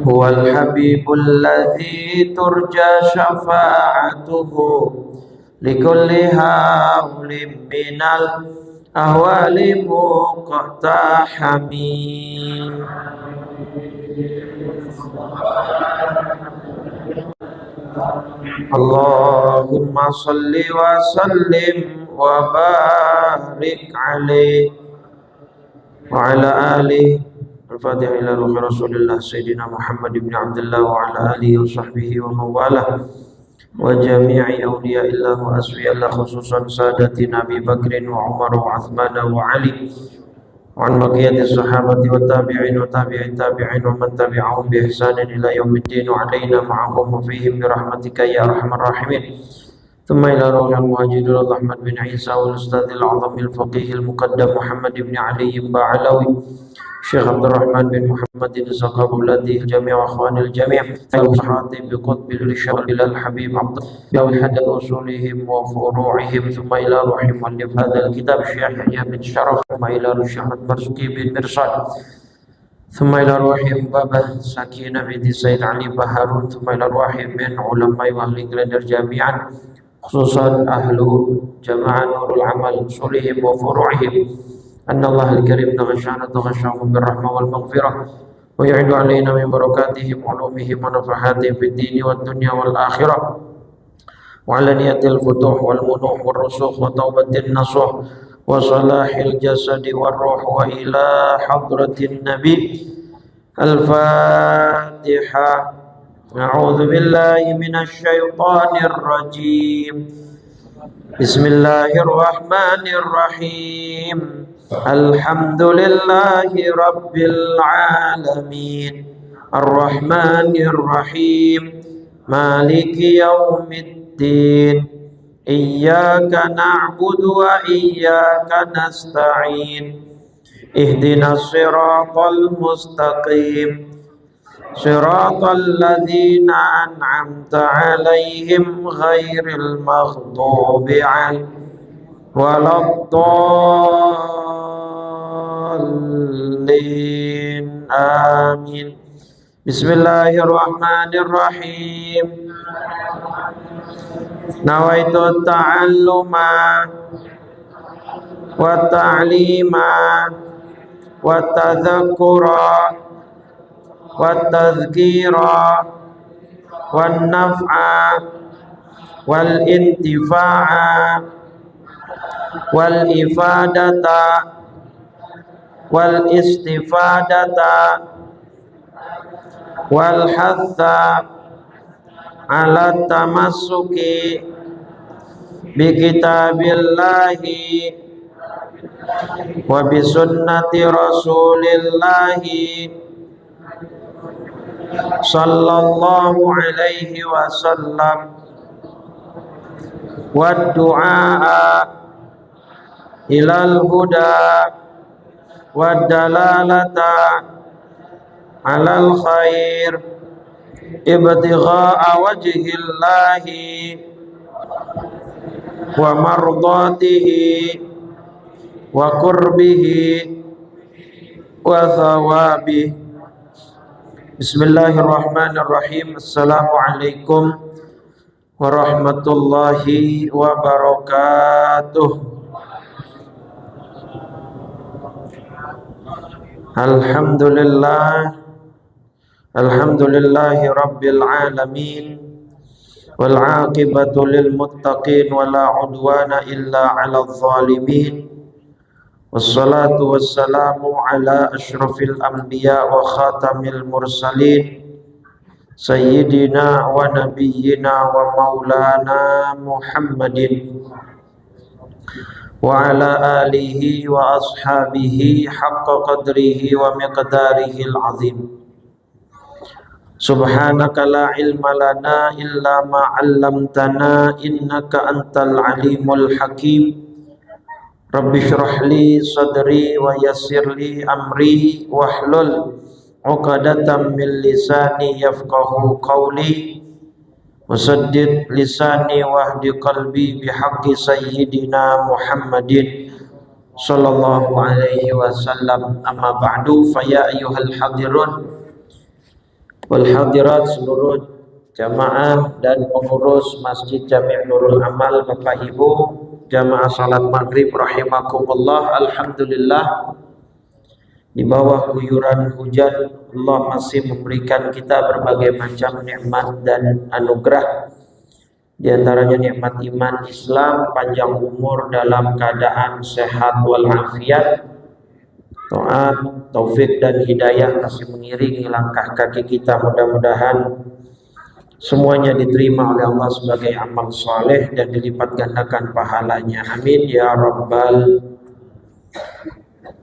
هو الحبيب الذي ترجى شفاعته لكل هول من الأهوال مقتحمين. اللهم صل وسلم وبارك عليه وعلى آله. الفاتحة إلى روح رسول الله سيدنا محمد بن عبد الله وعلى آله وصحبه ومن والاه وجميع أولياء الله وأصفياء الله، خصوصا سادتنا أبي بكر وعمر وعثمان وعلي، وعن بقية الصحابة والتابعين وتابعي التابعين ومن تبعهم بإحسان إلى يوم الدين، وعلينا معهم وفيهم برحمتك يا أرحم الراحمين. ثم إلى روح المهاجرين أحمد بن عيسى والأستاذ الأعظم الفقيه المقدم محمد بن علي باعلوي، الشيخ عبد الرحمن بن محمد الزقاق الذي الجميع وأخوان الجميع، الصحابة بقطب الرشاد إلى الحبيب عبد الله حد أصولهم وفروعهم. ثم إلى روح مؤلف هذا الكتاب الشيخ يحيى بن شرف، ثم إلى روح أحمد مرزوقي بن مرصاد، ثم إلى روح بابا سكينة بن سيد علي بهارون، ثم إلى روح من علماء وأهل الجريدر جميعا، خصوصا أهل جماعة نور العمل أصولهم وفروعهم، أن الله الكريم تغشانا تغشاهم بالرحمة والمغفرة، ويعد علينا من بركاتهم وعلومهم ونفحاتهم في الدين والدنيا والآخرة، وعلى نية الفتوح والمنوح والرسوخ وتوبة النصوح وصلاح الجسد والروح، وإلى حضرة النبي. الفاتحة. أعوذ بالله من الشيطان الرجيم. بسم الله الرحمن الرحيم. الحمد لله رب العالمين الرحمن الرحيم مالك يوم الدين إياك نعبد وإياك نستعين اهدنا الصراط المستقيم صراط الذين أنعمت عليهم غير المغضوب عليهم ولا الضالين آمين. بسم الله الرحمن الرحيم. نويت التعلم والتعليم والتذكر والتذكير والنفع والانتفاع والإفادة والاستفادة والحث على التمسك بكتاب الله وبسنة رسول الله صلى الله عليه وسلم، والدعاء إلى الهدى والدلالة على الخير ابتغاء وجه الله ومرضاته وقربه وثوابه. بسم الله الرحمن الرحيم. السلام عليكم ورحمة الله وبركاته. Alhamdulillah, alhamdulillahi rabbil alamin, wal aqibatu lil muttaqin, wala udwana illa 'alal zalimin. Wassalatu wassalamu ala asyrafil anbiya wa khatamil mursalin, sayyidina wa nabiyyina wa maulana Muhammadin wa ala alihi wa ashabihi haqqa qadrihi wa miqdarihi al-azim. Subhanaka la ilma lana illa ma 'allamtana innaka antal alimul hakim. Rabbi shrah li sadri wa yassir li amri wahlul 'uqdatam min lisani yafqahu qawli. Wasaddid lisani wahdi qalbi bihaqqi sayyidina Muhammadin sallallahu alaihi wasallam. Amma ba'du, fa ya ayyuhal hadirun wal hadirat, seluruh jamaah dan pengurus Masjid Jami' Nurul Amal, Bapak Ibu jamaah salat maghrib rahimakumullah. Alhamdulillah, di bawah guyuran hujan Allah masih memberikan kita berbagai macam nikmat dan anugerah. Di antaranya nikmat iman Islam, panjang umur dalam keadaan sehat walafiat, taat, taufik dan hidayah masih mengiringi langkah kaki kita. Mudah-mudahan semuanya diterima oleh Allah sebagai amal soleh dan dilipat gandakan pahalanya. Amin ya rabbal.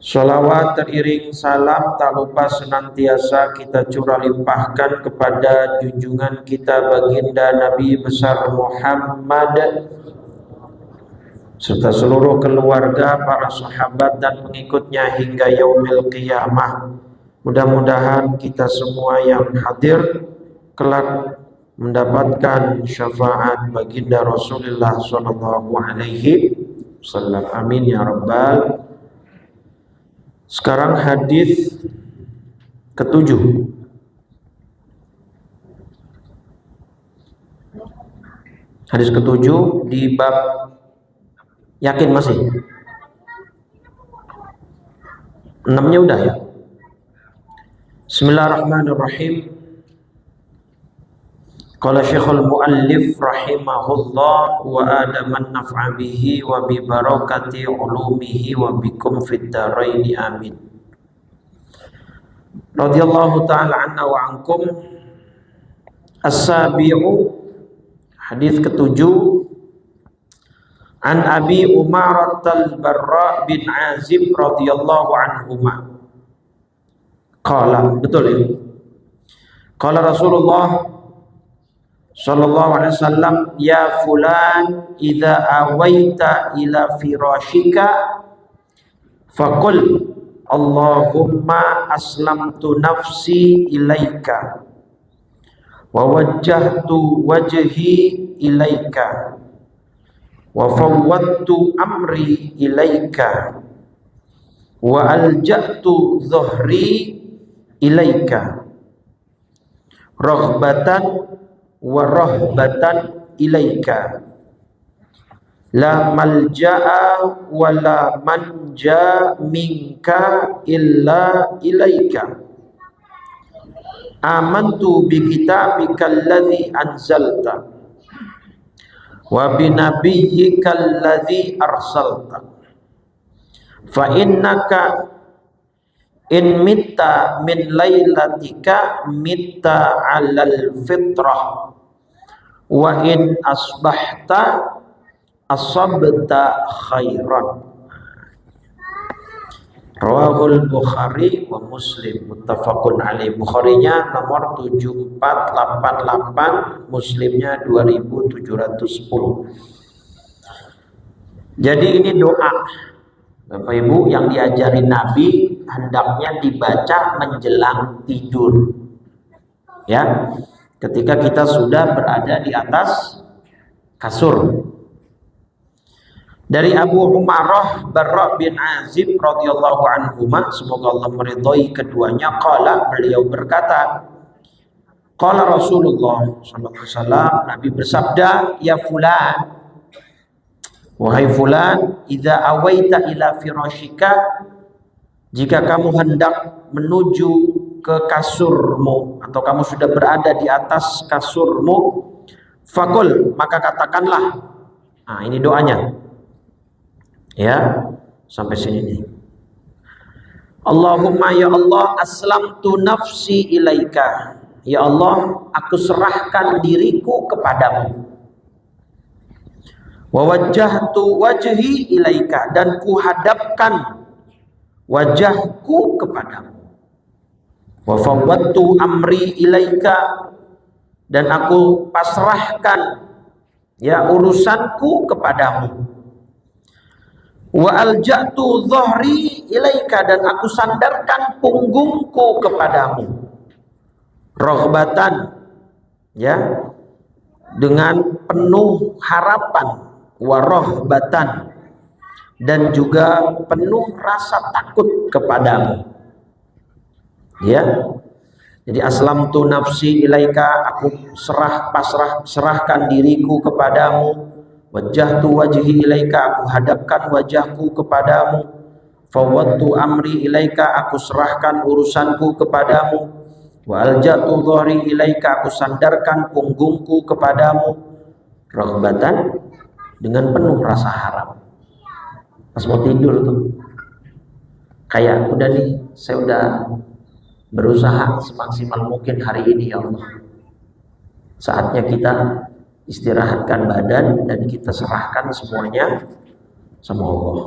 Sholawat teriring salam tak lupa senantiasa kita curah limpahkan kepada junjungan kita baginda Nabi besar Muhammad serta seluruh keluarga, para sahabat dan pengikutnya hingga yaumil qiyamah. Mudah-mudahan kita semua yang hadir kelak mendapatkan syafaat baginda Rasulullah sallallahu alaihi wasallam. Amin ya rabbal. Sekarang hadis ke-7. Hadis ke-7 di bab, yakin masih? 6-nya udah ya. Bismillahirrahmanirrahim. Qala Syekhul Muallif rahimahullah wa adaman naf'a bihi wa bi barakati ulumihi wa bikum fid dharaini amin. Radhiyallahu ta'ala anna wa ankum. As-sabi'u, hadis ke-7, an Abi Umarat al-Barra bin Azib radhiyallahu anhuma. Qala, betul ya? Qala Rasulullah sallallahu alaihi wasallam, ya fulan idza awaita ila firashika faqul Allahumma aslamtu nafsi ilaika wa wajjahtu wajhi ilaika wa fawwadtu amri ilaika wa alja'tu dhuhri ilaika raghbatan wa rahbatan ilaika la malja'a wa la manja minka illa ilaika amantu bi kitabika alladhi anzalta wa bi nabiyyika alladhi arsalta fa innaka in mitta min lailatika mitta alal fitrah wa in asbahta asabta khairan. Rawahul Bukhari wa Muslim muttafaqun alaih. Bukharinya nomor 7488, Muslimnya 2710. Jadi ini doa Bapak Ibu yang diajari Nabi, hendaknya dibaca menjelang tidur. Ya, ketika kita sudah berada di atas kasur. Dari Abu Umarah Barra bin Azib radhiyallahu anhuma, semoga Allah meridhai keduanya, qala, beliau berkata, qala Rasulullah sallallahu alaihi wasallam, Nabi bersabda, ya fulan, wahai fulan, idza awaita ila firashika, jika kamu hendak menuju ke kasurmu atau kamu sudah berada di atas kasurmu, fakul, maka katakanlah. Nah, ini doanya. Ya, sampai sini nih. Allahumma ya Allah, aslamtu nafsi ilaika. Ya Allah, aku serahkan diriku kepadamu. Wa wajjahtu wajhi ilaika, dan kuhadapkan wajahku kepadamu. Wa fawwadtu amri ilaika, dan aku pasrahkan ya urusanku kepadamu. Wa alja'tu dhahri ilaika, dan aku sandarkan punggungku kepadamu. Rohbatan, ya, dengan penuh harapan. Wa rohbatan, dan juga penuh rasa takut kepadamu. Ya. Jadi aslamtu nafsi ilaika, aku serahkan diriku kepadamu. Wajjahtu wajhi ilaika, aku hadapkan wajahku kepadamu. Fawwadtu amri ilaika, aku serahkan urusanku kepadamu. Wa alja'tu dhahri ilaika, aku sandarkan punggungku kepadamu. Raghbatan, dengan penuh rasa harap. Pas mau tidur tuh, kayak udah nih, saya udah berusaha semaksimal mungkin hari ini, ya Allah. Saatnya kita istirahatkan badan dan kita serahkan semuanya sama Allah.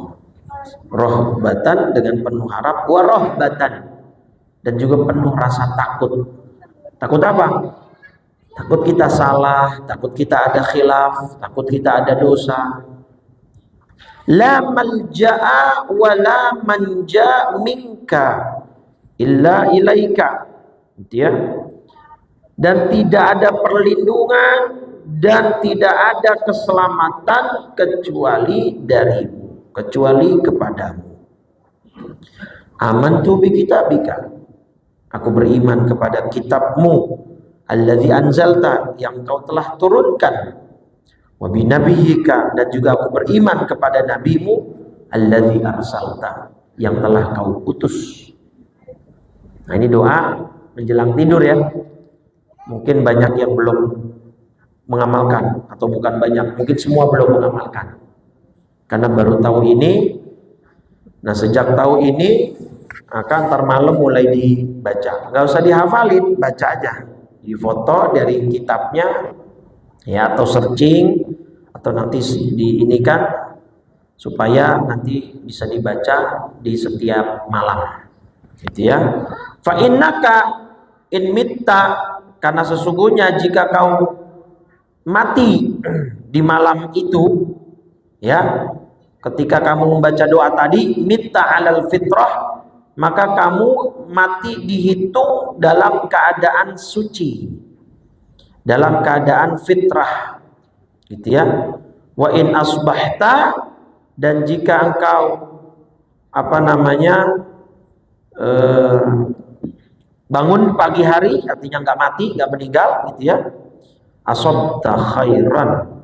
Rohbatan, dengan penuh harap, warohbatan, dan juga penuh rasa takut. Takut apa? Takut kita salah, takut kita ada khilaf, takut kita ada dosa. La malja'a wa la manja minka illa ilaika, gitu ya. Dan tidak ada perlindungan dan tidak ada keselamatan kecuali darimu, kecuali kepadamu. Amantu bi kitabika, aku beriman kepada kitabmu, alladzi anzalta, yang kau telah turunkan, wa bi nabiyyika, dan juga aku beriman kepada nabimu, alladzi arsalta, yang telah kau utus. Nah, ini doa menjelang tidur ya. Mungkin banyak yang belum mengamalkan, atau bukan banyak, mungkin semua belum mengamalkan. Karena baru tahu ini. Nah, sejak tahu ini, maka ntar malam mulai dibaca. Nggak usah dihafalin, baca aja. Di foto dari kitabnya, ya, atau searching, atau nanti diinikan supaya nanti bisa dibaca di setiap malam. Gitu ya. Fa innaka in mitta, karena sesungguhnya jika kau mati di malam itu, ya, ketika kamu membaca doa tadi, mitta alal fitrah, maka kamu mati dihitung dalam keadaan suci, dalam keadaan fitrah, gitu ya. Wa in asbahta, dan jika engkau bangun pagi hari, artinya nggak mati, nggak meninggal, gitu ya. Asabta khairan,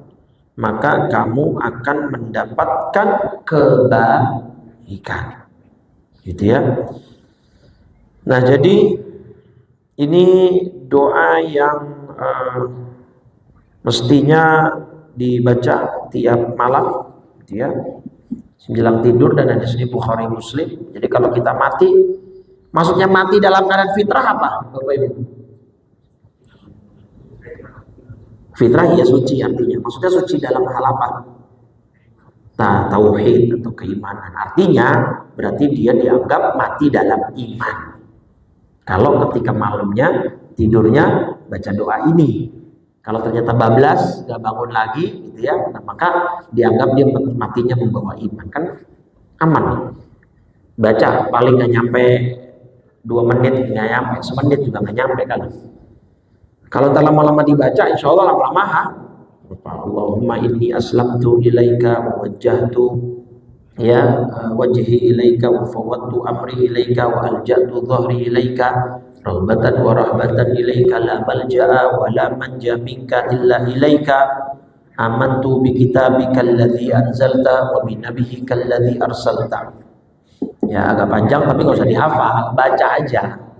maka kamu akan mendapatkan kebaikan, gitu ya. Nah, jadi ini doa yang mestinya dibaca tiap malam, gitu ya, menjelang tidur, dan ada di Bukhari Muslim. Jadi kalau kita mati, maksudnya mati dalam keadaan fitrah apa, Bapak Ibu? Fitrah ya suci, artinya maksudnya suci dalam hal apa? Nah, tauhid atau keimanan. Artinya berarti dia dianggap mati dalam iman kalau ketika malamnya tidurnya baca doa ini. Kalau ternyata bablas, gak bangun lagi, gitu ya, nah, maka dianggap dia matinya membawa iman. Kan aman. Baca paling gak nyampe 2 menit, gak nyampe semenit juga gak nyampe kali. Kalau tak lama-lama dibaca, insya Allah lama-lama Allahumma inni aslamtu ilaika wa wajjahtu ya wajhi ilaika wa fawwadtu amri ilaika wa alja'tu dhahri ilaika raghbatan wa rahbatan ilaika la malja'a wa la manja minka illa ilaika amantu bi kitabika alladzi anzalta wa bi nabiyyika alladzi arsalta. Ya, agak panjang tapi nggak usah dihafal, baca aja.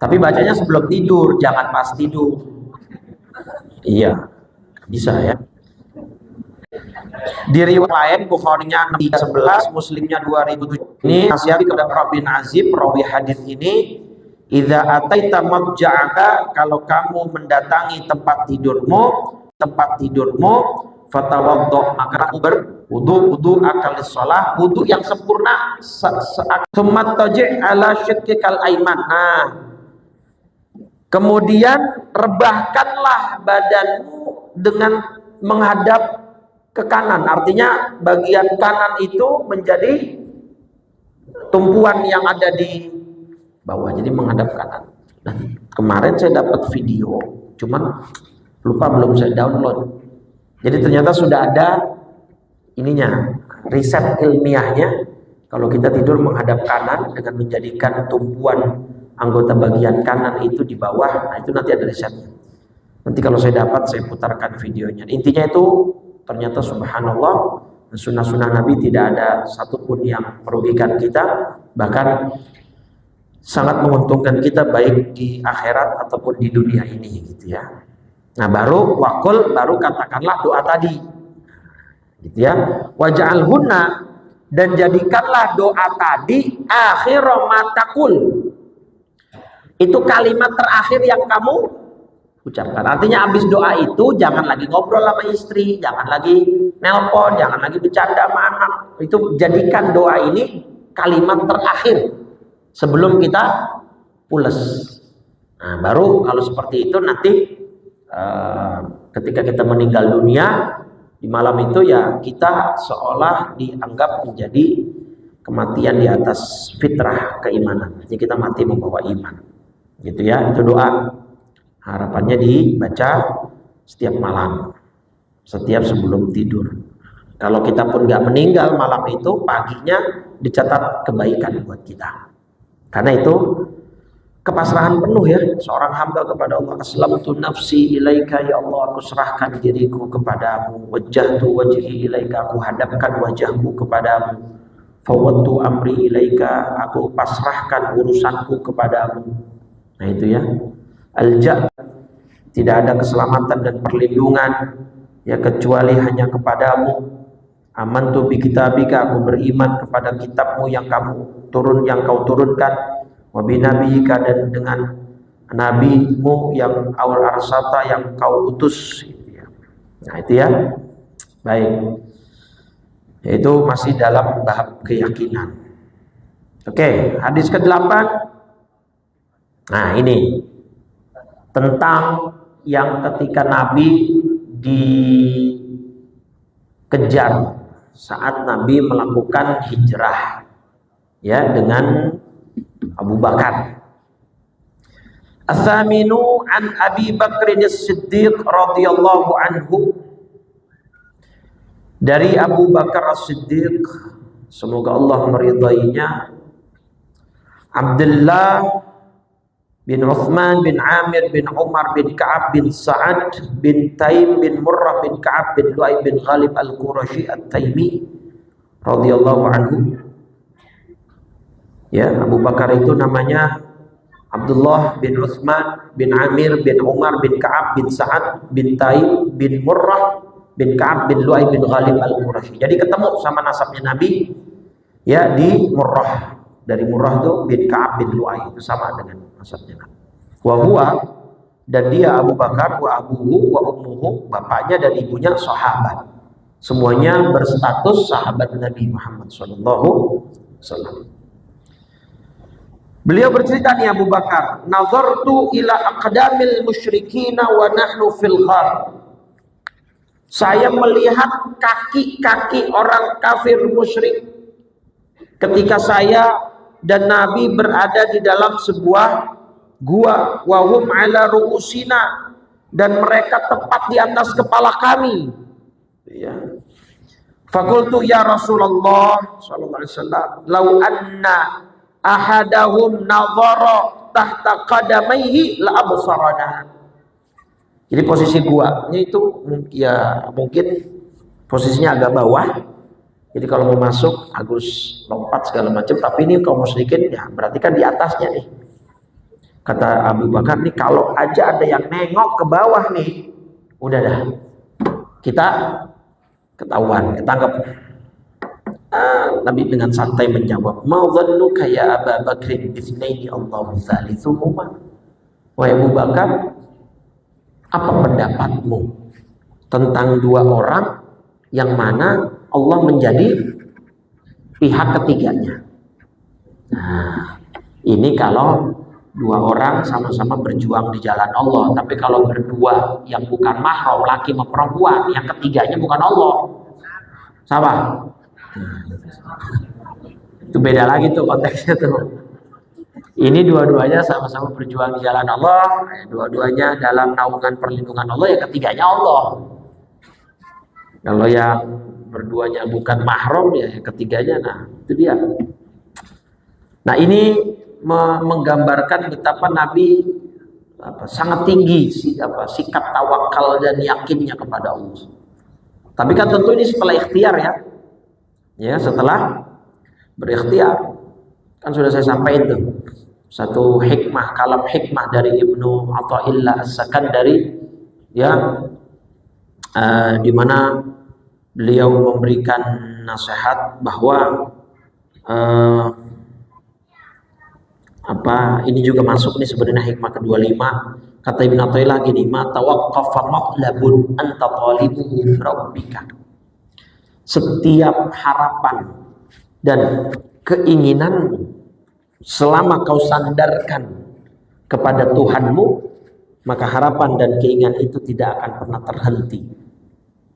Tapi bacanya sebelum tidur, jangan pas tidur. Iya, bisa ya. Di riwayat lain, Bukhari-nya 611, Muslimnya 2007. Ini nasihat kepada Rabi bin Azib, rawi hadis ini. Idza ataita madja'aka, kalau kamu mendatangi tempat tidurmu, fatawaddo, maka kamu berwudu akal shalah, wudu yang sempurna, summa taji' ala syiqqikal aiman. Nah, kemudian rebahkanlah badanmu dengan menghadap ke kanan. Artinya bagian kanan itu menjadi tumpuan yang ada di bawah, jadi menghadap kanan. Nah, kemarin saya dapat video, cuman lupa belum saya download. Jadi ternyata sudah ada ininya, riset ilmiahnya, kalau kita tidur menghadap kanan dengan menjadikan tumpuan anggota bagian kanan itu di bawah, nah itu nanti ada risetnya. Nanti kalau saya dapat saya putarkan videonya. Intinya itu ternyata subhanallah, sunnah-sunnah Nabi tidak ada satupun yang merugikan kita, bahkan sangat menguntungkan kita baik di akhirat ataupun di dunia ini gitu ya. Nah baru wakul, baru katakanlah doa tadi gitu ya. Waj'alhunna, dan jadikanlah doa tadi akhir matakul, itu kalimat terakhir yang kamu ucapkan. Artinya habis doa itu jangan lagi ngobrol sama istri, jangan lagi nelpon, jangan lagi bercanda sama anak. Itu jadikan doa ini kalimat terakhir sebelum kita pules. Nah, baru kalau seperti itu nanti ketika kita meninggal dunia di malam itu ya kita seolah dianggap menjadi kematian di atas fitrah keimanan. Jadi kita mati membawa iman. Gitu ya, itu doa. Harapannya dibaca setiap malam, setiap sebelum tidur. Kalau kita pun nggak meninggal malam itu, paginya dicatat kebaikan buat kita. Karena itu kepasrahan penuh ya seorang hamba kepada Allah. Aslamtu nafsi ilaika, ya Allah, aku serahkan diriku kepadamu. Wajjahtu wajhi ilaika, aku hadapkan wajahku kepadamu. Fawwadtu amri ilaika, aku pasrahkan urusanku kepadamu. Nah itu ya, alja, tidak ada keselamatan dan perlindungan ya kecuali hanya kepadamu. Amantu bi kitabika, aku beriman kepada kitabmu yang kau turunkan. Wa bi nabiyika, dan dengan nabimu yang awal arsata, yang kau utus. Nah itu ya, baik. Itu masih dalam bab keyakinan. Oke, hadis ke-8. Nah ini tentang yang ketika Nabi dikejar saat Nabi melakukan hijrah ya dengan Abu Bakar. As-saminu an Abi Bakrin As-Siddiq radhiyallahu anhu, dari Abu Bakar As-Siddiq, semoga Allah meridainya, Abdullah bin Uthman bin Amir bin Umar bin Ka'ab bin Sa'ad bin Taim bin Murrah bin Ka'ab bin Lu'ay bin Ghalib al-Qurashi at-Taimi radhiyallahu anhu. Ya, Abu Bakar itu namanya Abdullah bin Uthman bin Amir bin Umar bin Ka'ab bin Sa'ad bin Taim bin Murrah bin Ka'ab bin Lu'ay bin Ghalib al-Qurashi. Jadi ketemu sama nasabnya Nabi ya di Murrah. Dari Murrah itu bin Ka'ab bin Lu'ay, itu sama dengan nasabnya Nabi. Wa huwa, dan dia Abu Bakar, wa abuhu wa ummuhu, bapaknya dan ibunya sahabat. Semuanya berstatus sahabat Nabi Muhammad SAW. Beliau bercerita nih Abu Bakar, nazartu ila aqdamil musyrikina wa nahnu fil ghar. Saya melihat kaki-kaki orang kafir musyrik ketika saya dan Nabi berada di dalam sebuah gua, wahum ala ru'usina, dan mereka tepat di atas kepala kami. Ya. Fakultu ya Rasulullah sallallahu alaihi wasallam, lau anna ahadahum nazara tahta qadamaihi la absarana. Jadi posisi guanya itu ya mungkin posisinya agak bawah. Jadi kalau mau masuk harus lompat segala macam, tapi ini kaum musyrikin ya berarti kan di atasnya nih. Kata Abu Bakar nih, kalau aja ada yang nengok ke bawah nih, udah dah kita ketahuan, ketangkep. Nabi dengan santai menjawab, "Ma dhannuka ya Abu Bakr bitsnaini Allahu thalithuhuma?" Wahai Abu Bakar, apa pendapatmu tentang dua orang yang mana Allah menjadi pihak ketiganya? Nah, ini kalau dua orang sama-sama berjuang di jalan Allah. Tapi kalau berdua yang bukan mahram, laki sama perempuan, yang ketiganya bukan Allah, sama. Itu beda lagi tuh konteksnya tuh. Ini dua-duanya sama-sama berjuang di jalan Allah, dua-duanya dalam naungan perlindungan Allah, yang ketiganya Allah. Kalau yang berduanya bukan mahram ya yang ketiganya, nah itu dia. Nah ini menggambarkan betapa Nabi sangat tinggi sikap tawakal dan yakinnya kepada Allah. Tapi kan tentu ini setelah ikhtiar ya setelah berikhtiar. Kan sudah saya sampaikan tuh satu hikmah, kalam hikmah dari Ibnu Athaillah As-Sakandari ya, di mana beliau memberikan nasihat bahwa ini juga masuk nih sebenarnya hikmah ke-25. Kata Ibnu Athaillah gini, ma tawaqqafa maqlabun anta talibuhu rabbika. Setiap harapan dan keinginanmu selama kau sandarkan kepada Tuhanmu, maka harapan dan keinginan itu tidak akan pernah terhenti.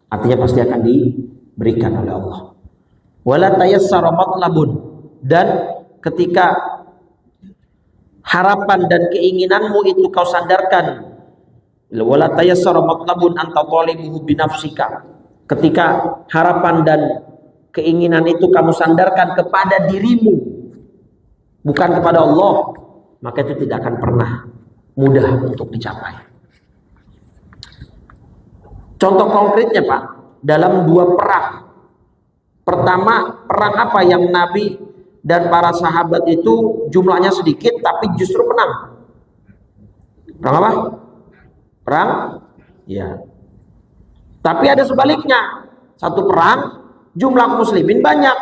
Artinya pasti akan diberikan oleh Allah. Wala tayassara matlabun, dan ketika harapan dan keinginanmu itu kau sandarkan, wala tayassara matlabun anta talibuhu binafsika, ketika harapan dan keinginan itu kamu sandarkan kepada dirimu, bukan kepada Allah, maka itu tidak akan pernah mudah untuk dicapai. Contoh konkretnya Pak, dalam 2 perang. Pertama, perang apa yang Nabi dan para sahabat itu jumlahnya sedikit tapi justru menang? Perang apa? Perang? Ya. Tapi ada sebaliknya. Satu perang, jumlah muslimin banyak,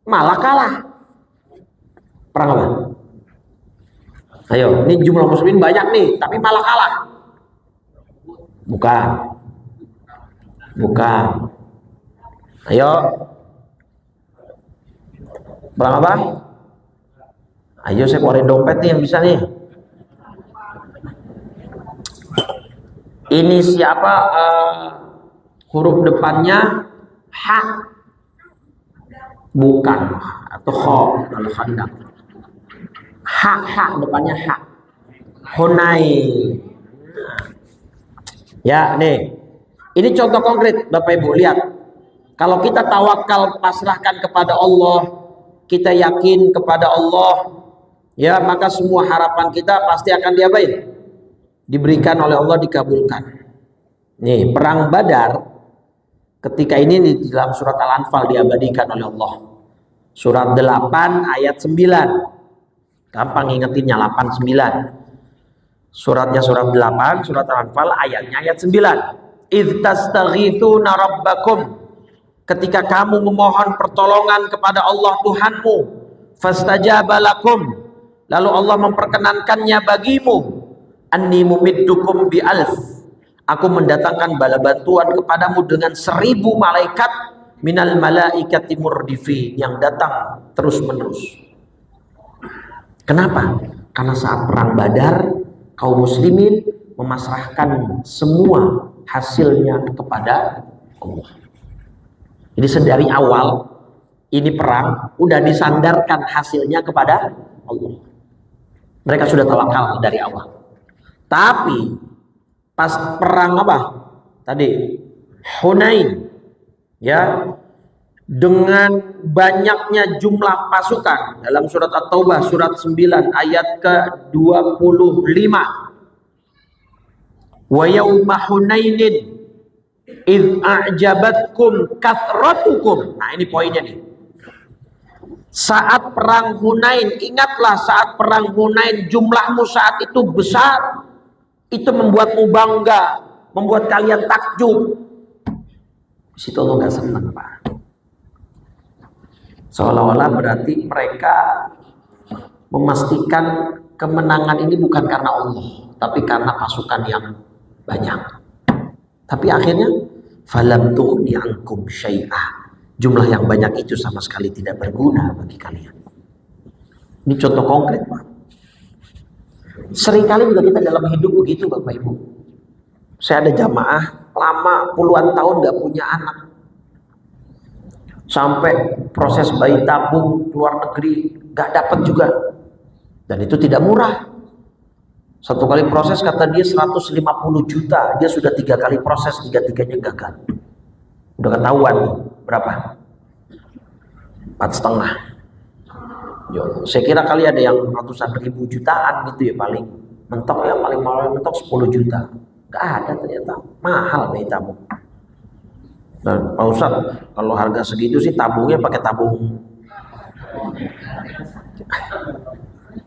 malah kalah. Perang apa? Ayo, ini jumlah muslimin banyak nih, tapi malah kalah. Bukan. Ayo. Perang apa? Ayo saya keluarin dompet nih yang bisa nih. Ini siapa? Huruf depannya H. Bukan. Atau Kho kalau Khandaq. H depannya H. Hunain. Ya nih, ini contoh konkret Bapak Ibu, lihat. Kalau kita tawakal, pasrahkan kepada Allah, kita yakin kepada Allah, ya maka semua harapan kita pasti akan diapain? Diberikan oleh Allah, dikabulkan. Nih, perang Badar ketika ini di dalam surat Al-Anfal diabadikan oleh Allah. Surat 8 ayat 9. Gampang ingetinnya, 8-9. Suratnya surat 8, surat Al-Anfal, ayatnya ayat 9. Idz tastaghitsuna rabbakum, ketika kamu memohon pertolongan kepada Allah Tuhanmu, fastajaba lakum, lalu Allah memperkenankannya bagimu, anni mumiddukum bi alf, aku mendatangkan bala bantuan kepadamu dengan 1000 malaikat, minal malaikati murdifi, yang datang terus menerus. Kenapa? Karena saat perang Badar kaum muslimin memasrahkan semua hasilnya kepada Allah. Jadi sedari awal ini perang udah disandarkan hasilnya kepada Allah. Mereka sudah tawakal dari awal. Tapi pas perang apa? Tadi Hunain, ya, dengan banyaknya jumlah pasukan dalam surat At-Taubah surat 9 ayat ke-25. Wa yauma Hunainin idz a'jabatkum kathratukum. Nah, ini poinnya nih. Saat perang Hunain, ingatlah saat perang Hunain jumlahmu saat itu besar. Itu membuatmu bangga, membuat kalian takjub. Di situ Allah nggak senang, Pak. Seolah-olah berarti mereka memastikan kemenangan ini bukan karena Allah, tapi karena pasukan yang banyak. Tapi akhirnya falam tughni ankum syai'ah, jumlah yang banyak itu sama sekali tidak berguna bagi kalian. Ini contoh konkret, Pak. Seringkali juga kita dalam hidup begitu, Bapak Ibu. Saya ada jamaah lama puluhan tahun gak punya anak, sampai proses bayi tabung keluar negeri gak dapat juga, dan itu tidak murah. Satu kali proses kata dia 150 juta, dia sudah 3 kali proses, 3-tiganya gagal. Udah ketahuan tuh berapa? 4,5. Saya kira kali ada yang ratusan ribu jutaan gitu ya, paling mentok ya, paling mahal mentok 10 juta. Gak ada ternyata, mahal bayi tabung. Dan Pak Ustadz, kalau harga segitu sih tabungnya pakai tabung.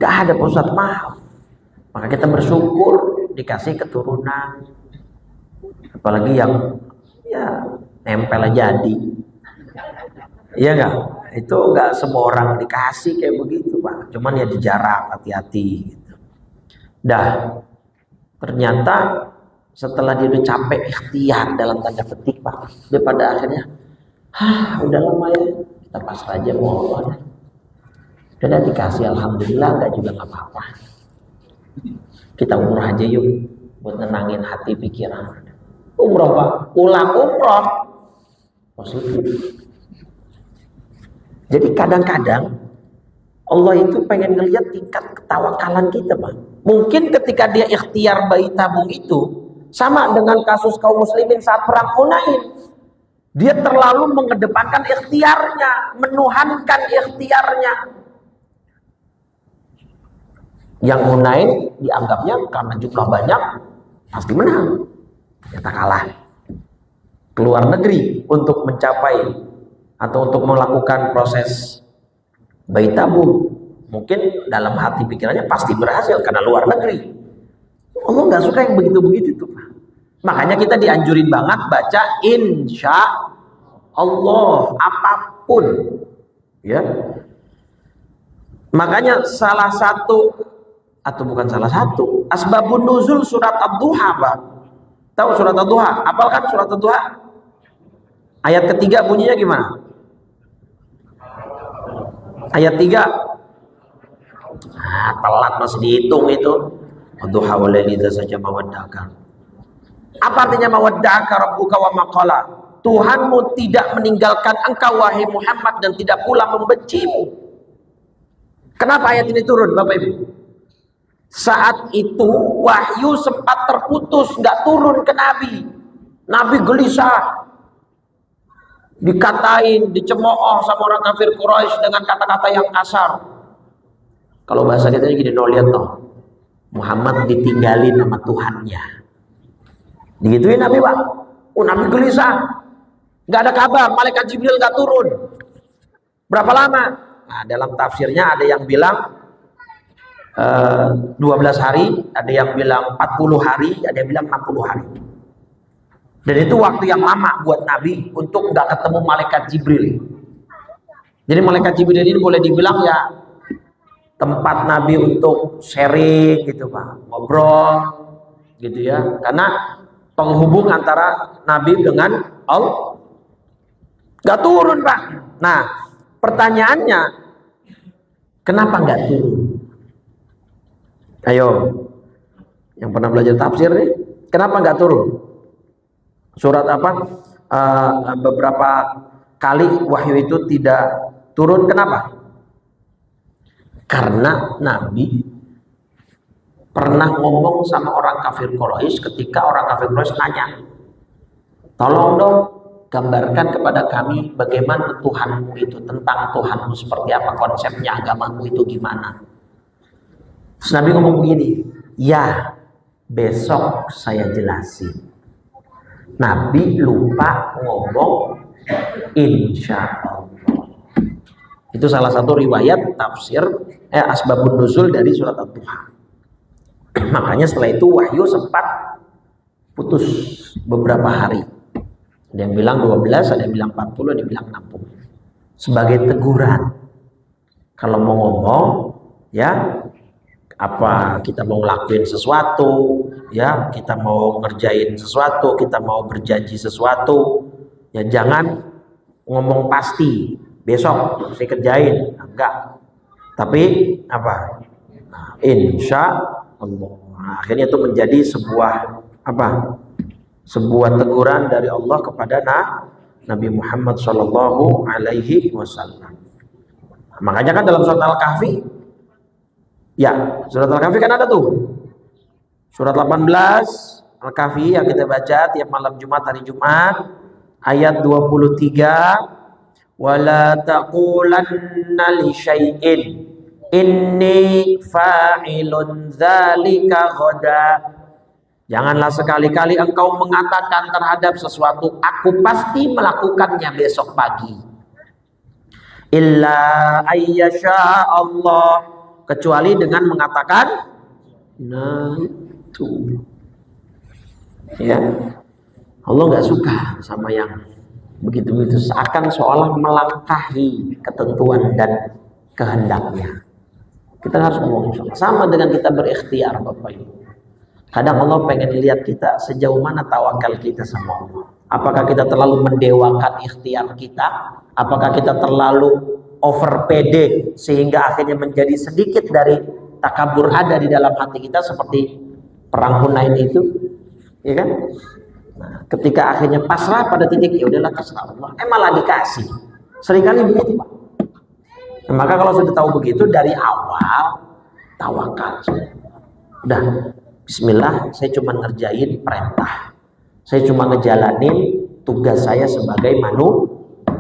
Gak ada Pak Ustadz, mahal. Maka kita bersyukur dikasih keturunan. Apalagi yang ya nempel jadi. Iya enggak? Itu enggak semua orang dikasih kayak begitu, Pak. Cuman ya di jarak, hati-hati gitu. Dah, ternyata setelah dia udah capek ikhtiar dalam tanda petik, Pak, dia pada akhirnya udah lama ya, kita pasrah aja mau Allah. Udah dikasih, alhamdulillah, enggak juga nggak apa-apa. Kita umroh aja yuk buat nenangin hati pikiran. Umroh, Pak, pulang umroh positif. Jadi kadang-kadang Allah itu pengen ngelihat tingkat ketawakalan kita, Pak. Mungkin ketika dia ikhtiar bayi tabung itu sama dengan kasus kaum muslimin saat perang Hunain. Dia terlalu mengedepankan ikhtiarnya, menuhankan ikhtiarnya. Yang Hunain dianggapnya karena jumlah banyak pasti menang. Ternyata kalah. Keluar negeri untuk mencapai atau untuk melakukan proses bayi tabung. Mungkin dalam hati pikirannya pasti berhasil karena luar negeri. Allah nggak suka yang begitu-begitu tuh, Pak. Makanya kita dianjurin banget baca insya Allah apapun, ya. Makanya salah satu atau bukan salah satu asbabun nuzul surat Ad-Duha, Pak. Tahu surat Ad-Duha? Apalkan surat Ad-Duha? Ayat ketiga bunyinya gimana? Ayat 3. Telat masih dihitung itu. Ad-Duha wal laili idza saja mawaddaka. Apa artinya mawaddaka rabbuka wa maqala? Tuhanmu tidak meninggalkan engkau wahai Muhammad dan tidak pula membencimu. Kenapa ayat ini turun, Bapak Ibu? Saat itu wahyu sempat terputus, nggak turun ke Nabi. Nabi gelisah, dikatain, dicemooh sama orang kafir Quraisy dengan kata-kata yang kasar. Kalau bahasa kita gini, no lihat no, Muhammad ditinggalin sama Tuhannya. Digituin Nabi, Pak. Nabi gelisah, nggak ada kabar, malaikat Jibril nggak turun. Berapa lama? Nah, dalam tafsirnya ada yang bilang 12 hari, ada yang bilang 40 hari, ada yang bilang 60 hari. Dan itu waktu yang lama buat Nabi untuk nggak ketemu malaikat Jibril. Jadi malaikat Jibril ini boleh dibilang ya tempat Nabi untuk sharing gitu, Pak, ngobrol gitu ya, karena penghubung antara Nabi dengan Allah. Nggak turun, Pak. Nah, pertanyaannya, kenapa nggak turun? Ayo, yang pernah belajar tafsir nih, kenapa nggak turun? Surat apa? Beberapa kali wahyu itu tidak turun. Kenapa? Karena Nabi pernah ngomong sama orang kafir Quraisy ketika orang kafir Quraisy nanya, tolong dong gambarkan kepada kami bagaimana Tuhanmu itu, tentang Tuhanmu seperti apa, konsepnya agamamu itu gimana. Terus Nabi ngomong begini, ya besok saya jelasin. Nabi lupa ngomong insya Allah. Itu salah satu riwayat tafsir asbabun nuzul dari surat Ad-Duha. Makanya setelah itu wahyu sempat putus beberapa hari. Ada yang bilang 12, ada yang bilang 40, ada yang bilang 60. Sebagai teguran. Kalau mau ngomong, ya apa kita mau ngelakuin sesuatu, ya kita mau ngerjain sesuatu, kita mau berjanji sesuatu, ya jangan ngomong pasti besok saya kerjain, enggak, tapi apa, insya Allah. Nah, akhirnya itu menjadi sebuah apa, sebuah teguran dari Allah kepada Nabi Muhammad Shallallahu Alaihi Wasallam. Makanya kan dalam surat Al-Kahfi, ya surat Al-Kahfi kan ada tuh surat 18 Al-Kahfi yang kita baca tiap malam Jumat, hari Jumat, ayat 23, wala taqulanna li syai'in inni fa'ilun dzalika ghadan. Janganlah sekali-kali engkau mengatakan terhadap sesuatu, aku pasti melakukannya besok pagi. Illa ayyasha Allah, kecuali dengan mengatakan nah itu. Ya. Allah nggak suka sama yang begitu-begitu, seakan seolah melangkahi ketentuan dan kehendaknya. Kita harus ngomong sama dengan kita berikhtiar, Bapak Ibu. Kadang Allah pengen lihat kita sejauh mana tawakal kita sama Allah. Apakah kita terlalu mendewakan ikhtiar kita? Apakah kita terlalu over pede sehingga akhirnya menjadi sedikit dari takabur ada di dalam hati kita seperti perang Hunain itu, ya kan? Nah, ketika akhirnya pasrah pada titik ya udahlah terserah Allah, malah dikasih. Seringkali begitu, Pak. Nah, maka kalau sudah tahu begitu dari awal tawakal. Udah, bismillah, saya cuma ngerjain perintah. Saya cuma ngejalanin tugas saya sebagai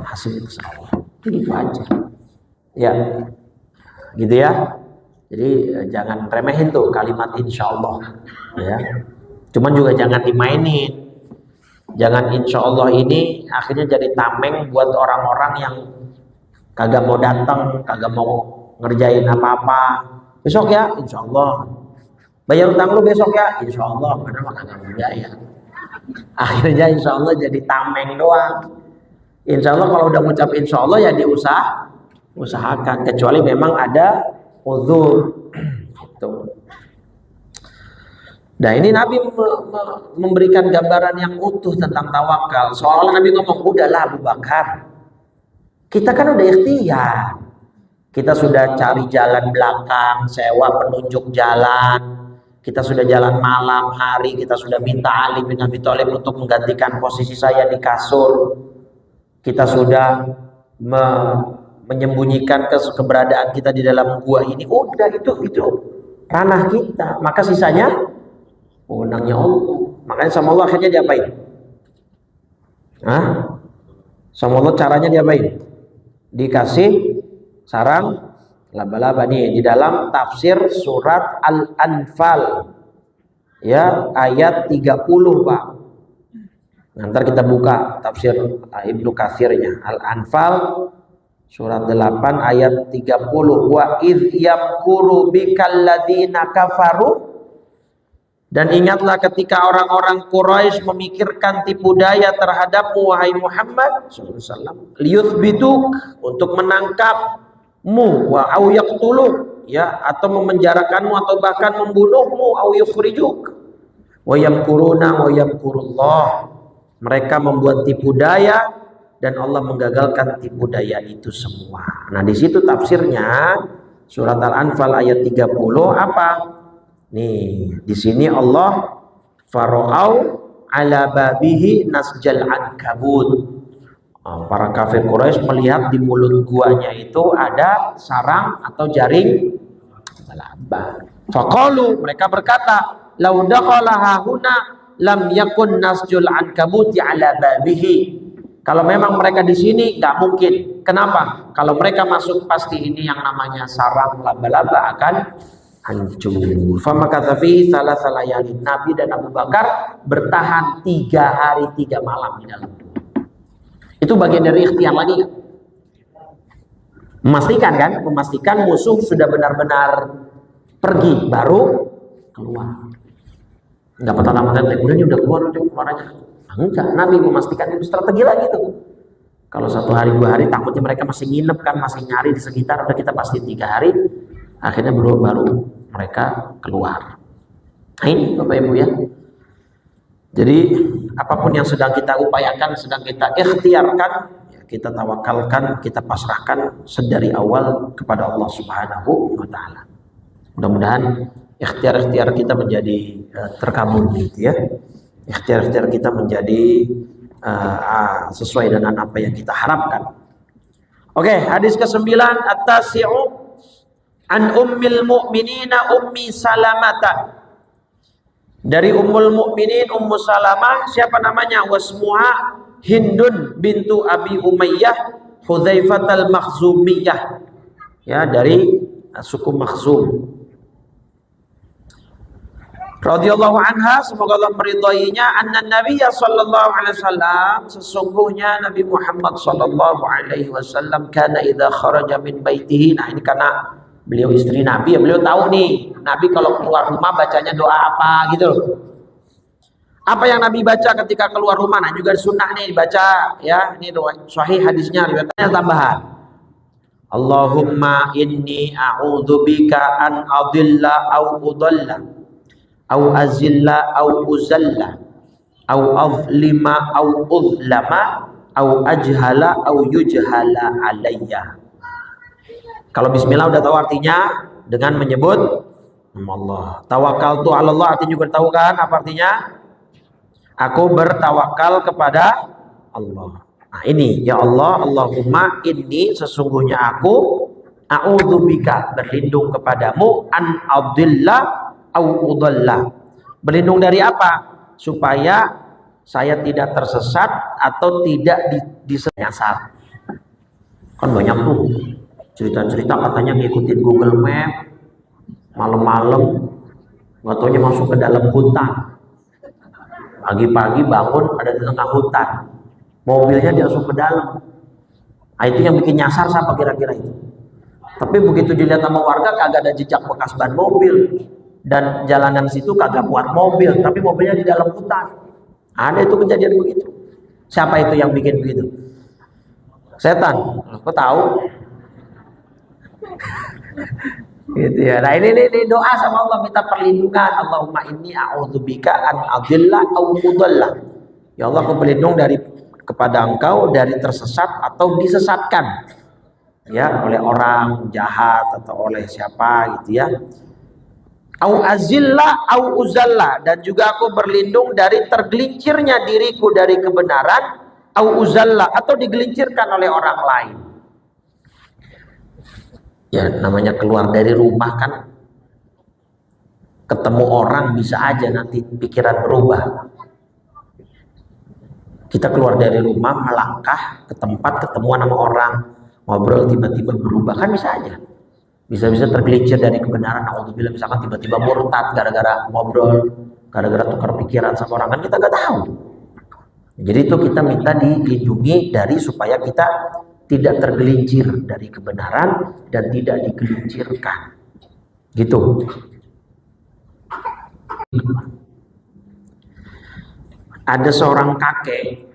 hasil Allah. Gitu aja. Ya. Gitu ya. Jadi jangan remehin tuh kalimat insyaallah, ya. Cuman juga jangan dimainin. Jangan insyaallah ini akhirnya jadi tameng buat orang-orang yang kagak mau datang, kagak mau ngerjain apa-apa. Besok ya, insyaallah. Bayar utang lu besok ya, insyaallah. Padahal mah kagak berjaya. Akhirnya insyaallah jadi tameng doang. Insyaallah kalau udah ngucap insyaallah ya usahakan, kecuali memang ada uzur. Gitu. Nah ini Nabi memberikan gambaran yang utuh tentang tawakal. Soalnya Nabi ngomong, udahlah Abu Bakar, kita kan udah ikhtiar. Kita sudah cari jalan belakang, sewa penunjuk jalan. Kita sudah jalan malam, hari, kita sudah minta Ali bin Abi Thalib untuk menggantikan posisi saya di kasur. Kita sudah menyembunyikan keberadaan kita di dalam gua ini. Udah itu ranah kita. Maka sisanya wewenangnya Allah. Makanya sama Allah akhirnya diapain? Sama Allah caranya diapain? Dikasih sarang laba-laba nih di dalam tafsir surat Al-Anfal. Ya, ayat 30, Pak. Nanti kita buka tafsir Ibnu Katsirnya. Al-Anfal surat 8 ayat 30. Wa idh yamkuru bikal ladzina kafaru. Dan ingatlah ketika orang-orang Quraisy memikirkan tipu daya terhadapmu wahai Muhammad sallallahu alaihi wasallam, liyuthbituk, untuk menangkapmu, wa au yaqtuluk, ya, atau memenjarakanmu atau bahkan membunuhmu, au yukhrijuk. Wa yamkuruna wa yamkurullah. Mereka membuat tipu daya dan Allah menggagalkan tipu daya itu semua. Nah, di situ tafsirnya surat Al-Anfal ayat 30 apa? Nih, di sini Allah fara'au ala babihi nasjal ankabut. Para kafir Quraisy melihat di mulut guanya itu ada sarang atau jaring laba. Faqalu, mereka berkata, "Lau dakhala hahuna lam yakun nasjul ankabuti ala babihi." Kalau memang mereka di sini nggak mungkin. Kenapa? Kalau mereka masuk pasti ini yang namanya sarang laba-laba akan hancur. Fama katafi salah layalin. Nabi dan Abu Bakar bertahan 3 hari 3 malam di dalam gua. Itu bagian dari ikhtiar lagi kan? Memastikan musuh sudah benar-benar pergi baru keluar. Enggak petang-petang udah ini udah keluar aja. Enggak, Nabi memastikan itu strategi lagi tuh. Kalau 1 hari 2 hari takutnya mereka masih nginep kan, masih nyari di sekitar, udah kita pasti 3 hari. Akhirnya baru mereka keluar. Nah ini Bapak Ibu ya. Jadi apapun yang sedang kita upayakan, sedang kita ikhtiarkan, ya, kita tawakalkan, kita pasrahkan sedari awal kepada Allah Subhanahu wa Ta'ala. Mudah-mudahan ikhtiar-ikhtiar kita menjadi terkabul gitu ya. Ikhtiar-ikhtiar kita menjadi sesuai dengan apa yang kita harapkan. Oke, hadis ke-9 at-tasi'u an ummil mu'minina ummi salamata. Dari ummul mu'minin Ummu Salamah, siapa namanya? Wasmuha Hindun bintu Abi Umayyah Hudzaifah al-Makhzumiyah, ya, dari suku Makhzum. Radhiyallahu anha, semoga Allah meridhoinya, anna Nabiyya sallallahu alaihi wasallam, sesungguhnya Nabi Muhammad sallallahu alaihi wasallam, kana idza kharaja min baitihi. Nah, ini karena beliau istri Nabi, ya, beliau tahu nih Nabi kalau keluar rumah bacanya doa apa gitu loh. Apa yang Nabi baca ketika keluar rumah? Nah, juga sunnah nih dibaca, ya. Ini doa sahih hadisnya, riwayatnya tambahan. Allahumma inni a'udzubika an adilla au udalla au azilla au uzalla au azlima au uzlama au ajhala au yujhala alayya. Kalau bismillah udah tahu artinya dengan menyebut nama Allah. Tawakkaltu 'ala Allah artinya juga tahu kan apa artinya? Aku bertawakal kepada Allah. Nah, ini ya Allah, Allahumma inni, sesungguhnya aku, a'udzubika, berlindung kepadamu, an adilla au udalla, berlindung dari apa? Supaya saya tidak tersesat atau tidak disesat. Kan banyak tuh cerita-cerita katanya ngikutin Google Map malam-malam, nggak taunya masuk ke dalam hutan. Pagi-pagi bangun ada di tengah hutan, mobilnya dimasuk ke dalam. Nah, itu yang bikin nyasar siapa kira-kira itu? Tapi begitu dilihat sama warga kagak ada jejak bekas ban mobil, dan jalanan situ kagak muat mobil, tapi mobilnya di dalam hutan. Ada itu kejadian begitu. Siapa itu yang bikin begitu? Setan. Kok tahu? Gitu ya. Nah, ini doa sama Allah, minta perlindungan. Allahumma inni a'udzubika an adilla au udalla. Ya Allah, aku berlindung kepada Engkau dari tersesat atau disesatkan, ya, oleh orang jahat atau oleh siapa gitu ya. Au azilla au uzalla, dan juga aku berlindung dari tergelincirnya diriku dari kebenaran, au uzalla, atau digelincirkan oleh orang lain. Ya, namanya keluar dari rumah kan, ketemu orang bisa aja nanti pikiran berubah. Kita keluar dari rumah, melangkah ke tempat, ketemuan sama orang, ngobrol, tiba-tiba berubah, kan bisa aja. Bisa-bisa tergelincir dari kebenaran. Alhamdulillah, misalkan tiba-tiba murtad gara-gara ngobrol, gara-gara tukar pikiran sama orang, kan kita nggak tahu. Jadi itu kita minta dilindungi dari supaya kita tidak tergelincir dari kebenaran dan tidak digelincirkan. Gitu. Ada seorang kakek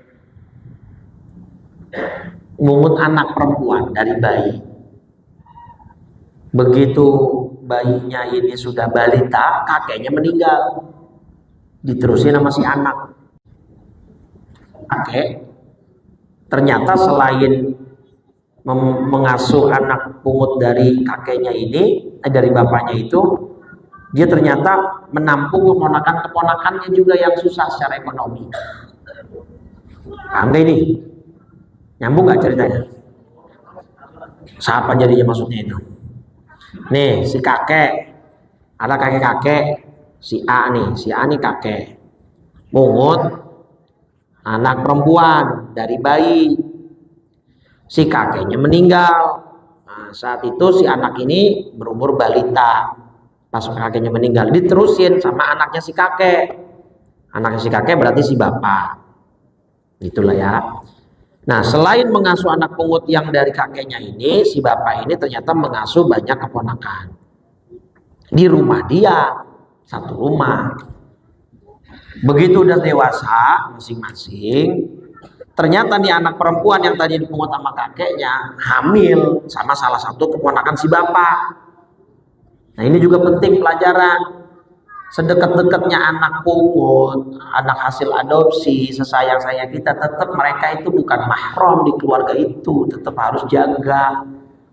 mungut anak perempuan dari bayi. Begitu bayinya ini sudah balita, kakeknya meninggal. Diterusin sama si anak. Kakek ternyata selain mengasuh anak pungut dari kakeknya ini, dari bapaknya itu, dia ternyata menampung keponakan-keponakannya juga yang susah secara ekonomi. Paham gak ini? Nyambung gak ceritanya? Siapa jadinya maksudnya itu? Nih, si kakek, ada kakek-kakek, si A nih kakek, mungut anak perempuan dari bayi. Si kakeknya meninggal. Nah, saat itu si anak ini berumur balita. Pas kakeknya meninggal, diterusin sama anaknya si kakek. Anaknya si kakek berarti si bapak. Itulah ya. Nah, selain mengasuh anak pungut yang dari kakeknya ini, si bapak ini ternyata mengasuh banyak keponakan. Di rumah dia, satu rumah. Begitu udah dewasa masing-masing, ternyata nih anak perempuan yang tadi dipungut sama kakeknya hamil sama salah satu keponakan si bapak. Nah, ini juga penting pelajaran. Sedekat-dekatnya anak pungut, anak hasil adopsi, sesayang-sayang kita, tetap mereka itu bukan mahram di keluarga itu. Tetap harus jaga,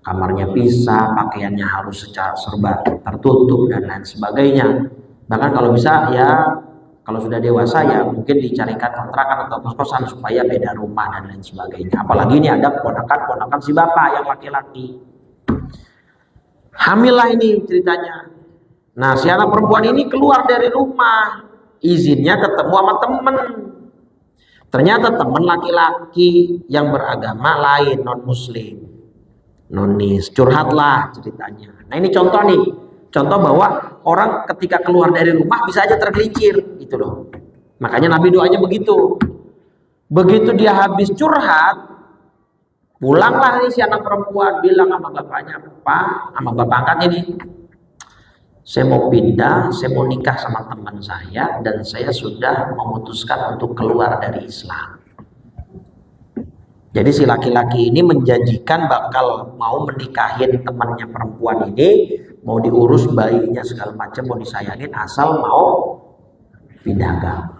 kamarnya pisah, pakaiannya harus secara serba tertutup dan lain sebagainya. Bahkan kalau bisa ya, kalau sudah dewasa ya mungkin dicarikan kontrakan atau kos-kosan supaya beda rumah dan lain sebagainya. Apalagi ini ada ponakan-ponakan si bapak yang laki-laki. Hamil lah ini ceritanya. Nah, si anak perempuan ini keluar dari rumah, izinnya ketemu sama temen. Ternyata teman laki-laki yang beragama lain, non muslim, nonis, curhatlah ceritanya. Nah ini contoh nih, contoh bahwa orang ketika keluar dari rumah bisa aja tergelincir gitu loh. Makanya Nabi doanya begitu. Begitu dia habis curhat, pulanglah nih si anak perempuan, bilang sama bapaknya, Pak, sama bapak angkatnya nih, saya mau pindah, saya mau nikah sama teman saya, dan saya sudah memutuskan untuk keluar dari Islam. Jadi si laki-laki ini menjanjikan bakal mau menikahin temannya perempuan ini, mau diurus bayinya segala macam, mau disayangin asal mau pindah agama.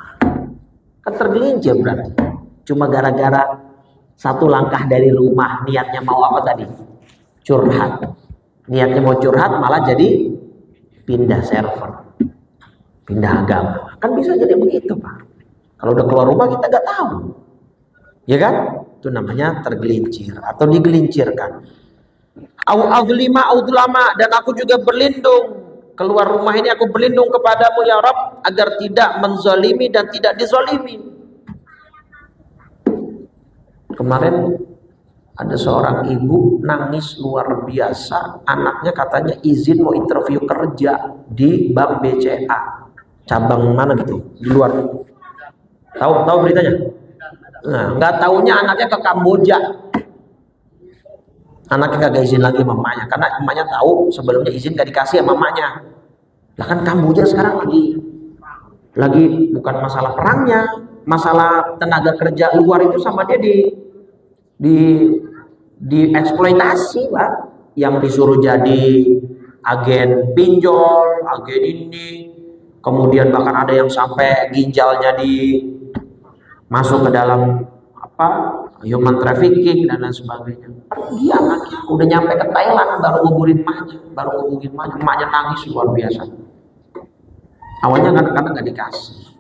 Kan tergelincir berarti. Cuma gara-gara satu langkah dari rumah, niatnya mau apa tadi? Curhat. Niatnya mau curhat malah jadi pindah server, pindah agama. Kan bisa jadi begitu, Pak. Kalau udah keluar rumah kita nggak tahu, ya kan? Itu namanya tergelincir atau digelincirkan. Dan aku juga berlindung, keluar rumah ini aku berlindung kepadamu ya Rabb, agar tidak menzalimi dan tidak dizalimi. Kemarin ada seorang ibu nangis luar biasa, anaknya katanya izin mau interview kerja di Bank BCA, cabang mana gitu, di luar. Tahu beritanya? Nah, nggak taunya anaknya ke Kamboja. Anaknya kagak izin lagi mamanya, karena mamanya tahu sebelumnya izin gak dikasih sama mamanya. Lah kan Kamboja sekarang lagi bukan masalah perangnya, masalah tenaga kerja luar itu sama dia dieksploitasi, Pak. Yang disuruh jadi agen pinjol, agen ini, kemudian bahkan ada yang sampai ginjalnya masuk ke dalam human trafficking dan lain sebagainya. Pergi anaknya, udah nyampe ke Thailand baru nguburin emaknya, emaknya nangis luar biasa. Awalnya kadang-kadang nggak dikasih.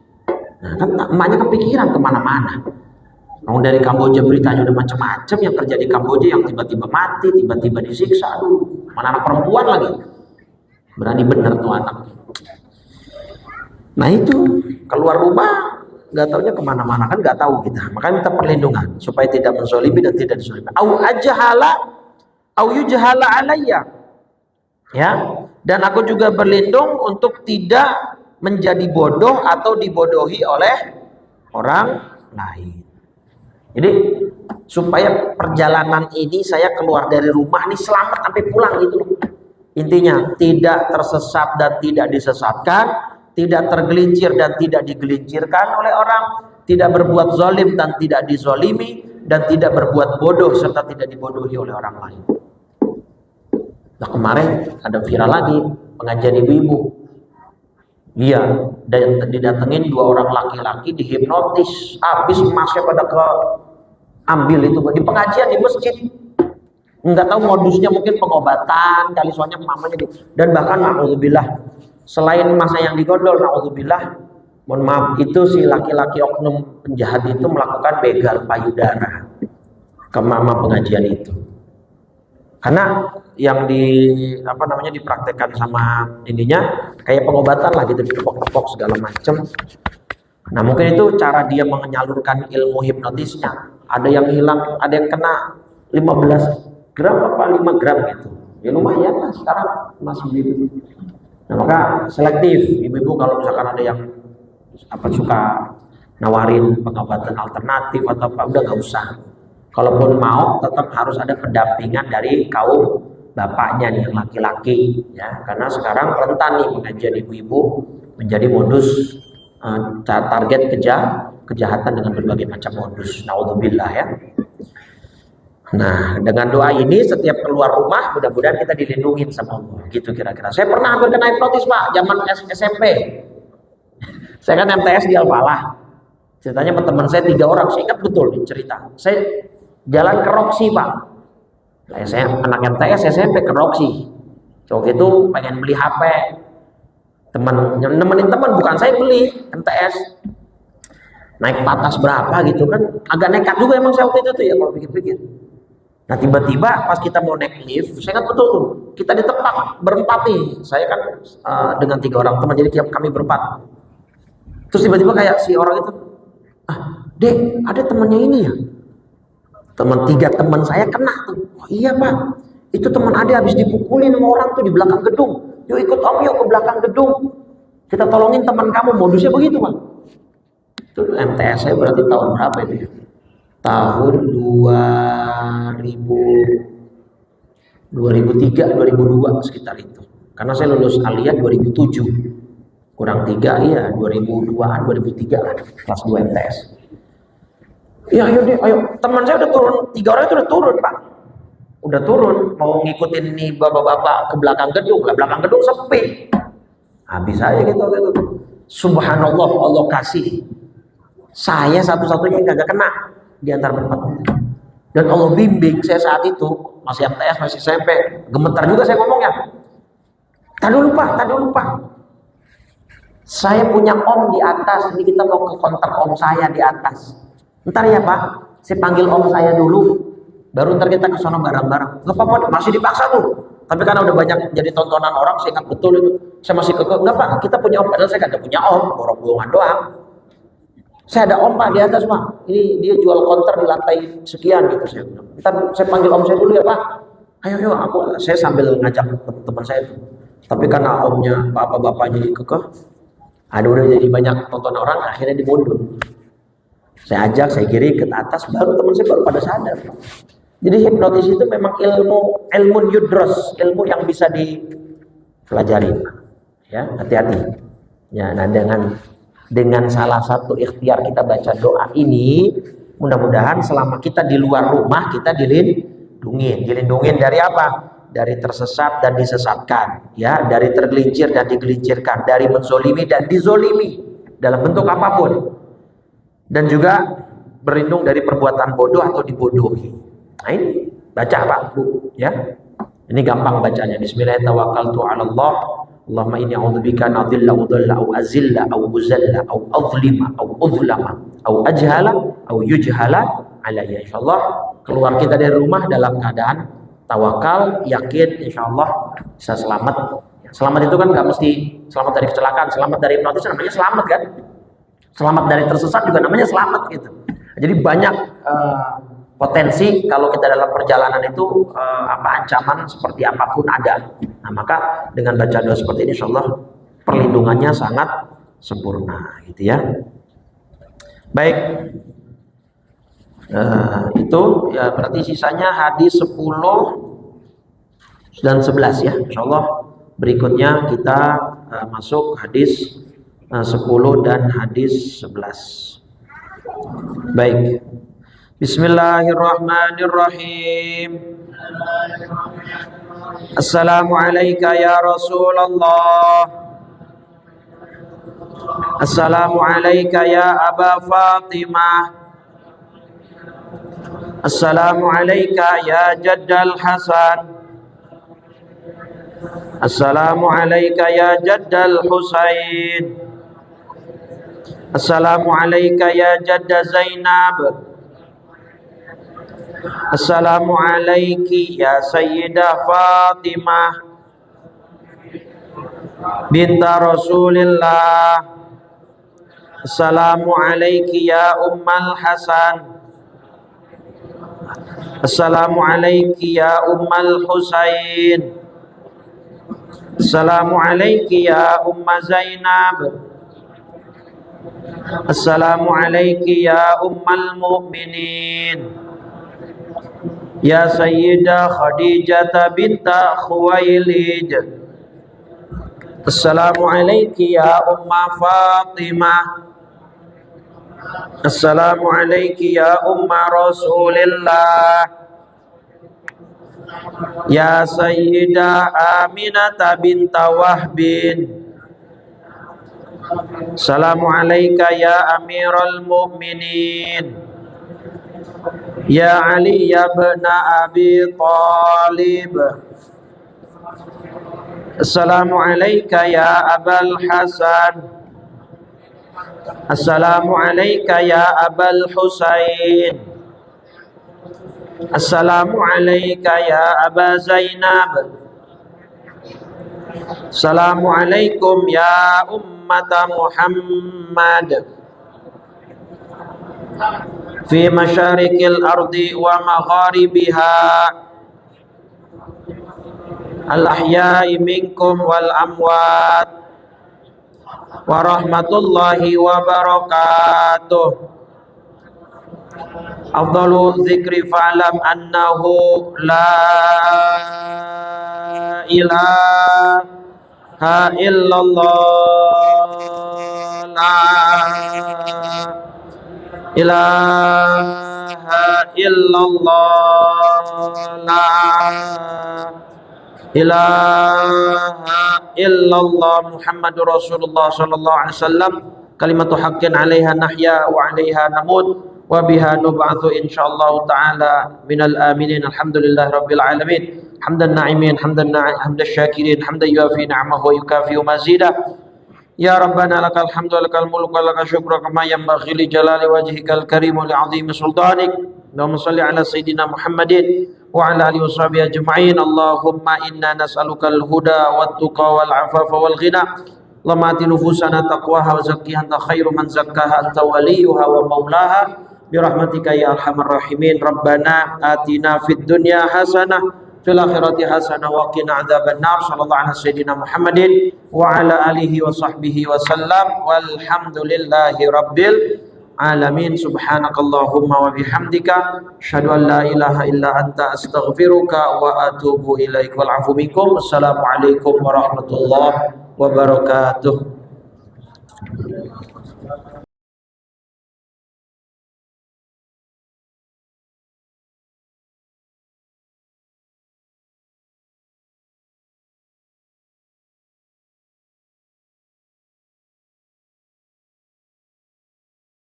Nah kan emaknya kepikiran kemana-mana. Kalau dari Kamboja beritanya udah macam-macam yang terjadi di Kamboja, yang tiba-tiba mati, tiba-tiba disiksa. Aduh, mana anak perempuan lagi. Berani bener tuh anak. Nah itu keluar rumah nggak taunya kemana-mana, kan nggak tahu kita. Makanya minta perlindungan supaya tidak menzalimi dan tidak dizalimi. Au yujhala alayya. Ya. Dan aku juga berlindung untuk tidak menjadi bodoh atau dibodohi oleh orang lain. Jadi supaya perjalanan ini saya keluar dari rumah nih selamat sampai pulang gitu loh. Intinya tidak tersesat dan tidak disesatkan, tidak tergelincir dan tidak digelincirkan oleh orang, tidak berbuat zalim dan tidak dizalimi, dan tidak berbuat bodoh serta tidak dibodohi oleh orang lain. Nah kemarin ada viral lagi pengajian ibu-ibu. Iya, dan didatengin 2 orang laki-laki dihipnotis, habis emasnya pada ambil itu di pengajian di masjid. Nggak tahu modusnya, mungkin pengobatan kali, soalnya mamanya gitu. Dan bahkan naudzubillah, selain masa yang digondol, naudzubillah, mohon maaf, itu si laki-laki oknum penjahat itu melakukan begal payudara ke mama pengajian itu. Karena yang dipraktekkan sama ininya kayak pengobatan lah gitu, ditepok-tepok segala macam. Nah mungkin itu cara dia menyalurkan ilmu hipnotisnya. Ada yang hilang, ada yang kena 15 gram apa 5 gram gitu. Ya lumayan lah sekarang masih gitu. Nah maka selektif ibu-ibu kalau misalkan ada yang suka nawarin pengobatan alternatif atau apa, udah nggak usah. Kalaupun mau tetap harus ada pendampingan dari kaum bapaknya nih yang laki-laki ya, karena sekarang rentan nih pengajian ibu-ibu menjadi modus target kejahatan dengan berbagai macam modus. Naudzubillah ya. Nah dengan doa ini setiap keluar rumah mudah-mudahan kita dilindungi sama Allah gitu kira-kira. Saya pernah hampir kena hipnotis Pak zaman SMP. Saya kan MTS di Al-Falah. Ceritanya sama teman saya 3 orang, saya ingat betul nih cerita. Saya jalan ke Roxy Pak. Nah, saya anak MTS SMP ke Roxy. Waktu itu pengen beli HP. Nemenin teman, bukan saya beli MTS. Naik patas berapa gitu kan. Agak nekat juga emang saya waktu itu tuh ya kalau pikir-pikir. Nah tiba-tiba pas kita mau naik lift, saya ingat betul tuh, kita ditepak berempat nih. Saya kan dengan 3 orang teman, jadi kami berempat. Terus tiba-tiba kayak si orang itu, Dek, ada temannya ini ya? Tiga teman saya kena tuh. Oh iya Pak, itu teman Ade habis dipukulin sama orang tuh di belakang gedung. Yuk ikut Om yuk ke belakang gedung. Kita tolongin teman kamu. Modusnya begitu Pak. Itu MTS saya berarti tahun berapa itu ya? Tahun 2003, 2002 sekitar itu. Karena saya lulus Aliyah 2007. Kurang 3 iya 2002-an 2003 lah kelas 2 MTS. Ya ayo deh, ayo. Teman saya udah turun, 3 orang itu udah turun Pak. Udah turun, mau ngikutin nih bapak-bapak ke belakang gedung. Lah belakang gedung sepi. Habis saya gitu. Subhanallah, Allah kasih. Saya satu-satunya yang kagak kena di antara berempat. Dan Allah bimbing saya saat itu, masih MTS, masih SMP. Gemetar juga saya ngomongnya. Tadi lupa. Saya punya om di atas, ini kita mau ke konter om saya di atas. Ntar ya Pak, saya panggil om saya dulu, baru ntar kita ke sana bareng-bareng. Gak apa-apa, masih dipaksa tuh. Tapi karena udah banyak jadi tontonan orang, saya ingat betul itu. Saya masih kekeh, enggak Pak, kita punya om. Padahal saya kagak punya om, bohong-bohongan doang. Saya ada om Pak di atas Pak, ini dia jual konter di lantai sekian gitu. Saya panggil om saya dulu ya Pak. Ayo, saya sambil ngajak teman saya tuh. Tapi karena omnya, bapak-bapaknya kekeh, ada udah jadi banyak tontonan orang, akhirnya dimundur. Saya ajak, saya kiri ke atas, baru teman saya baru pada sadar. Jadi hipnotis itu memang ilmu yudros, ilmu yang bisa dipelajari. Ya, hati-hati. Ya, nah dengan salah satu ikhtiar kita baca doa ini, mudah-mudahan selama kita di luar rumah kita dilindungin dari apa? Dari tersesat dan disesatkan, ya, dari tergelincir dan digelincirkan, dari menzolimi dan dizolimi dalam bentuk apapun. Dan juga berlindung dari perbuatan bodoh atau dibodohi. Nah ini baca Pak Bu ya. Ini gampang bacanya. Bismillahirrahmanirrahim. Allahumma inni a'udzubika an adilla wa dhalla aw azilla aw uzalla aw adlima aw udlama aw ajhala aw yujhala alayya. Insyaallah keluar kita dari rumah dalam keadaan tawakal, yakin, insyaallah bisa selamat. Selamat itu kan nggak mesti selamat dari kecelakaan, selamat dari hipnotis namanya selamat kan? Selamat dari tersesat juga namanya selamat gitu. Jadi banyak potensi kalau kita dalam perjalanan itu ancaman seperti apapun ada. Nah maka dengan baca doa seperti ini insyaallah perlindungannya sangat sempurna gitu ya. Baik. Itu ya berarti sisanya hadis 10 dan 11 ya. Insyaallah berikutnya kita masuk hadis 10 dan hadis 11. Baik. Bismillahirrahmanirrahim. Assalamualaikum ya Rasulullah. Assalamualaikum ya Aba Fatimah. Assalamualaikum ya Jaddal Hasan. Assalamualaikum ya Jaddal Husain. Assalamualaikum ya Jadda Zainab. Assalamualaikum ya Sayyidah Fatimah binta Rasulillah. Assalamualaikum ya Ummal Hasan. Assalamualaikum ya Ummal Husain. Assalamualaikum ya Umma Zainab. Assalamualaikum ya Ummal Mu'minin. Ya Sayyidah Khadijah binta Khuwailid. Assalamualaikum ya Umma Fatimah. Assalamualaikum ya Umma Rasulillah. Ya Sayyidah Aminah binta Wahbin. Assalamualaikum ya Amirul Mu'minin. Ya Ali ya bin Abi Talib. Assalamualaikum ya Abul Hasan. Assalamualaikum ya Abul Husain. Assalamualaikum ya Aba Zainab. Assalamualaikum ya Ummata Muhammad. fi masyarikil ardi wa magharibiha al-ahya'i minkum wal amwat wa rahmatullahi wa barakatuh. Afdalu dzikri fa'lam annahu la ilaha illallah, la ilaha illallah, la ilaha illallah Muhammadur Rasulullah sallallahu alaihi wasallam. Kalimatu haqqin 'alaiha nahya wa 'alaiha namut wa biha nub'atsu insyaallah taala minal aminin. Alhamdulillahi rabbil alamin. Hamdan na'imin, hamdan syakirin, hamdan yuafi ni'amahu wa yukafi mazidah. Ya Rabbana lakal hamdu lakal mulku lakal syukru kama yanbaghi li jalali wajhikal karim wa li 'azimi sultanik. Allahumma shalli ala sayidina Muhammadin wa ala alihi washabihi ajma'in. Allahumma inna nas'alukal huda wat tuqa wal 'afafa wal ghina. Allahumma ati nufusana taqwaha wa zakkiha anta khairu man zakkaha anta waliyuha wa maulaha birahmatika ya arhamar rahimin. Rabbana atina fid dunya hasanah fil akhirati hasanah wa qina adzabannar. Sallallahu ala sayyidina Muhammadin wa ala alihi wa sahbihi wa sallam walhamdulillahi rabbil alamin. Subhanakallahumma wa bihamdika asyhadu an la ilaha illa anta astaghfiruka wa atubu ilaik. Wal afu minkum. Assalamualaikum warahmatullahi wabarakatuh.